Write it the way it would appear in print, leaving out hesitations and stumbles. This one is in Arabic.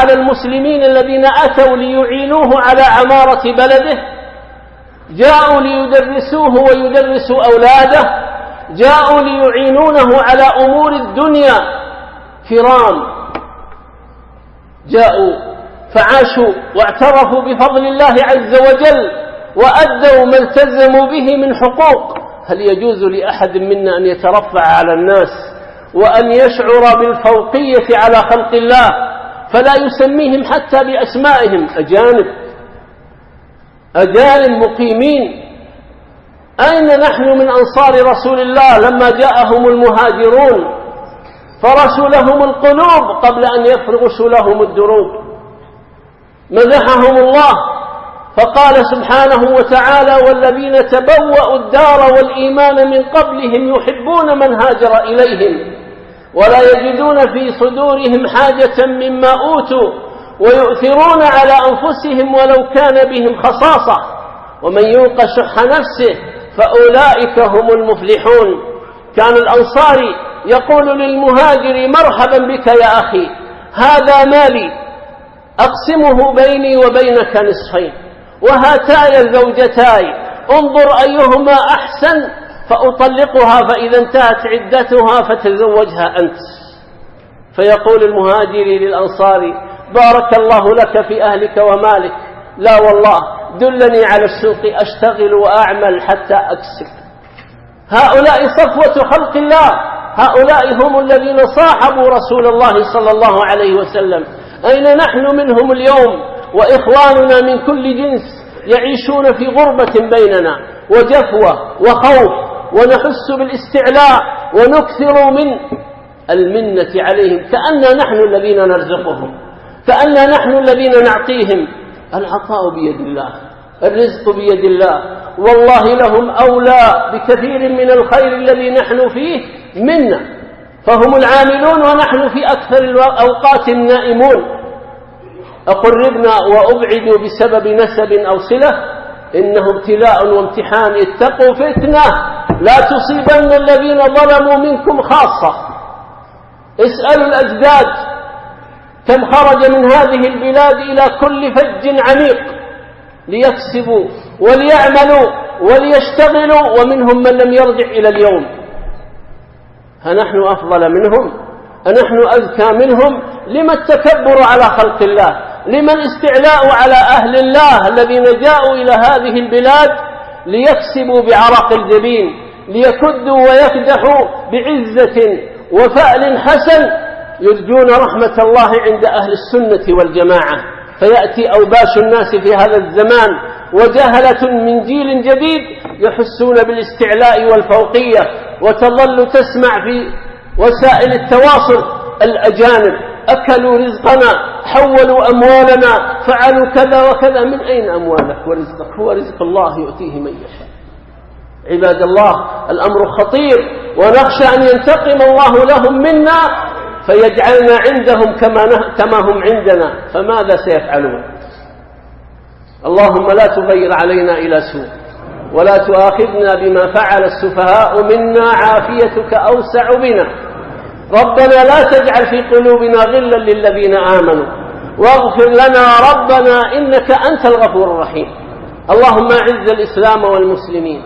على المسلمين الذين أتوا ليعينوه على عمارة بلده، جاءوا ليدرسوه ويدرسوا أولاده، جاءوا ليعينونه على أمور الدنيا كرام، جاءوا فعاشوا واعترفوا بفضل الله عز وجل وأدوا ما التزموا به من حقوق. هل يجوز لأحد منا أن يترفع على الناس وأن يشعر بالفوقية على خلق الله فلا يسميهم حتى بأسمائهم؟ أجانب مقيمين. أين نحن من أنصار رسول الله لما جاءهم المهاجرون فرسوا لهم القلوب قبل أن يفرغوا لهم الدروب؟ مدحهم الله فقال سبحانه وتعالى: والذين تبوأوا الدار والإيمان من قبلهم يحبون من هاجر إليهم ولا يجدون في صدورهم حاجة مما أوتوا ويؤثرون على أنفسهم ولو كان بهم خصاصة ومن يوق شح نفسه فأولئك هم المفلحون. كان الأنصاري يقول للمهاجر: مرحبا بك يا أخي، هذا مالي أقسمه بيني وبينك نصفين، وهاتاي الزوجتاي انظر أيهما أحسن فأطلقها، فإذا انتهت عدتها فتزوجها أنت. فيقول المهاجر للأنصاري: بارك الله لك في أهلك ومالك، لا والله دلني على السوق أشتغل وأعمل حتى أكسب. هؤلاء صفوة خلق الله، هؤلاء هم الذين صاحبوا رسول الله صلى الله عليه وسلم. أين نحن منهم اليوم وإخواننا من كل جنس يعيشون في غربة بيننا وجفوة وخوف، ونحس بالاستعلاء ونكثر من المنة عليهم كأننا نحن الذين نرزقهم، كأننا نحن الذين نعطيهم. العطاء بيد الله، الرزق بيد الله، والله لهم أولى بكثير من الخير الذي نحن فيه منا، فهم العاملون ونحن في أكثر الأوقات النائمون. أقربنا وأبعدوا بسبب نسب أو صلة، إنه ابتلاء وامتحان، اتقوا فتنة لا تصيبن الذين ظلموا منكم خاصة. اسألوا الأجداد كم خرج من هذه البلاد إلى كل فج عميق ليكسبوا وليعملوا وليشتغلوا، ومنهم من لم يرجع إلى اليوم. هنحن أفضل منهم؟ أنحن أذكى منهم؟ لما التكبر على خلق الله؟ لما الاستعلاء على أهل الله الذين جاءوا إلى هذه البلاد ليكسبوا بعرق الجبين، ليكدوا ويكدحوا بعزة وفأل حسن، يرجون رحمة الله عند أهل السنة والجماعة. فيأتي أوباش الناس في هذا الزمان وجهلة من جيل جديد يحسون بالاستعلاء والفوقية، وتظل تسمع في وسائل التواصل: الأجانب أكلوا رزقنا، حولوا أموالنا، فعلوا كذا وكذا. من أين أموالك ورزقك؟ هو رزق الله يؤتيه من يشاء. عباد الله، الأمر خطير، ونخشى أن ينتقم الله لهم منا فيجعلنا عندهم كما هم عندنا، فماذا سيفعلون؟ اللهم لا تغير علينا إلى سوء، ولا تؤاخذنا بما فعل السفهاء منا، عافيتك أوسع بنا. ربنا لا تجعل في قلوبنا غلا للذين آمنوا، واغفر لنا ربنا إنك أنت الغفور الرحيم. اللهم أعز الإسلام والمسلمين،